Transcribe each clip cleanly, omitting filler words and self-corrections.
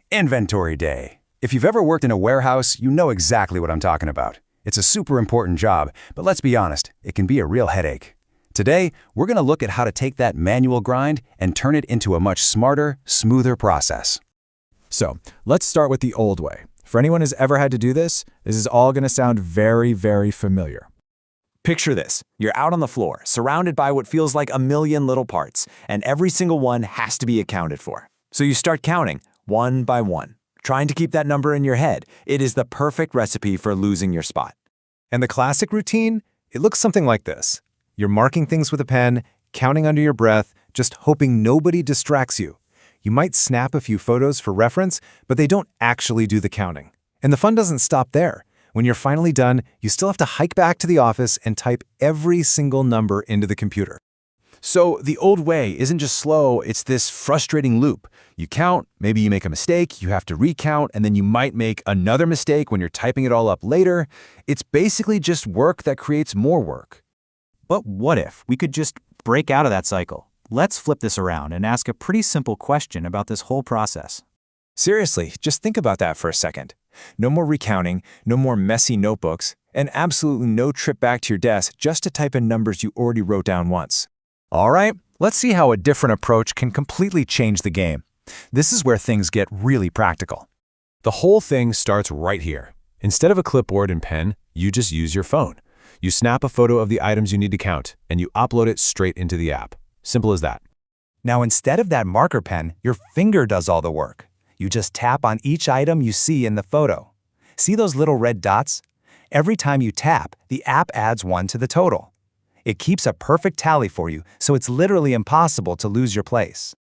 Inventory day. If you've ever worked in a warehouse, you know exactly what I'm talking about. It's a super important job, but let's be honest, it can be a real headache. Today, we're going to look at how to take that manual grind and turn it into a much smarter, smoother process. So, let's start with the old way. For anyone who's ever had to do this is all going to sound very, very familiar. Picture this. You're out on the floor, surrounded by what feels like a million little parts, and every single one has to be accounted for. So you start counting, one by one, trying to keep that number in your head. It is the perfect recipe for losing your spot. And the classic routine? It looks something like this. You're marking things with a pen, counting under your breath, just hoping nobody distracts you. You might snap a few photos for reference, but they don't actually do the counting. And the fun doesn't stop there. When you're finally done, you still have to hike back to the office and type every single number into the computer. So the old way isn't just slow, it's this frustrating loop. You count, maybe you make a mistake, you have to recount, and then you might make another mistake when you're typing it all up later. It's basically just work that creates more work. But what if we could just break out of that cycle? Let's flip this around and ask a pretty simple question about this whole process. Seriously, just think about that for a second. No more recounting, no more messy notebooks, and absolutely no trip back to your desk just to type in numbers you already wrote down once. All right, let's see how a different approach can completely change the game. This is where things get really practical. The whole thing starts right here. Instead of a clipboard and pen, you just use your phone. You snap a photo of the items you need to count, and you upload it straight into the app. Simple as that. Now, instead of that marker pen, your finger does all the work. You just tap on each item you see in the photo. See those little red dots? Every time you tap, the app adds one to the total. It keeps a perfect tally for you, so it's literally impossible to lose your place.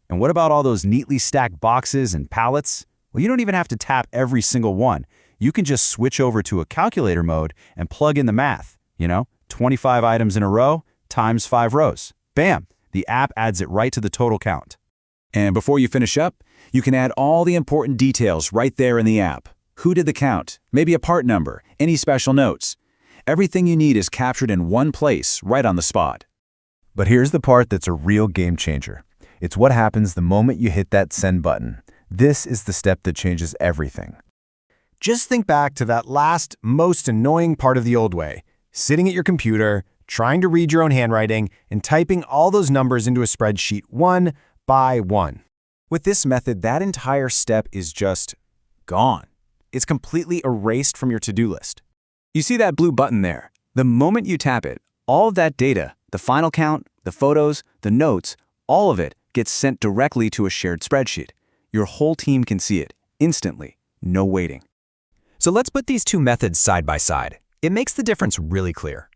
And what about all those neatly stacked boxes and pallets? Well, you don't even have to tap every single one. You can just switch over to a calculator mode and plug in the math. 25 items in a row times 5 rows. Bam! The app adds it right to the total count. And before you finish up, you can add all the important details right there in the app. Who did the count? Maybe a part number, any special notes. Everything you need is captured in one place, right on the spot. But here's the part that's a real game changer. It's what happens the moment you hit that send button. This is the step that changes everything. Just think back to that last, most annoying part of the old way. Sitting at your computer, trying to read your own handwriting, and typing all those numbers into a spreadsheet one by one. With this method, that entire step is just gone. It's completely erased from your to-do list. You see that blue button there? The moment you tap it, all of that data, the final count, the photos, the notes, all of it gets sent directly to a shared spreadsheet. Your whole team can see it, instantly, no waiting. So let's put these two methods side by side. It makes the difference really clear.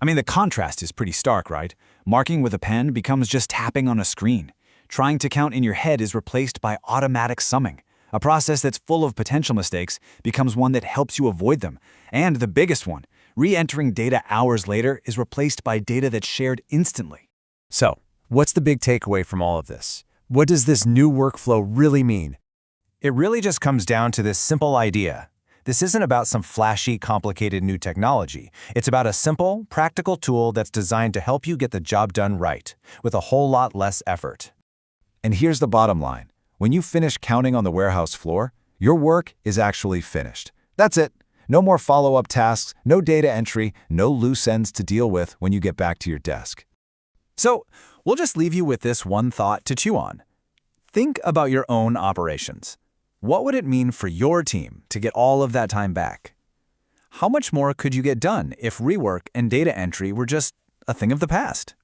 I mean, the contrast is pretty stark, right? Marking with a pen becomes just tapping on a screen. Trying to count in your head is replaced by automatic summing. A process that's full of potential mistakes becomes one that helps you avoid them. And the biggest one, re-entering data hours later is replaced by data that's shared instantly. So, what's the big takeaway from all of this? What does this new workflow really mean? It really just comes down to this simple idea. This isn't about some flashy, complicated new technology. It's about a simple, practical tool that's designed to help you get the job done right, with a whole lot less effort. And here's the bottom line. When you finish counting on the warehouse floor, your work is actually finished. That's it. No more follow-up tasks, no data entry, no loose ends to deal with when you get back to your desk. So, we'll just leave you with this one thought to chew on. Think about your own operations. What would it mean for your team to get all of that time back? How much more could you get done if rework and data entry were just a thing of the past?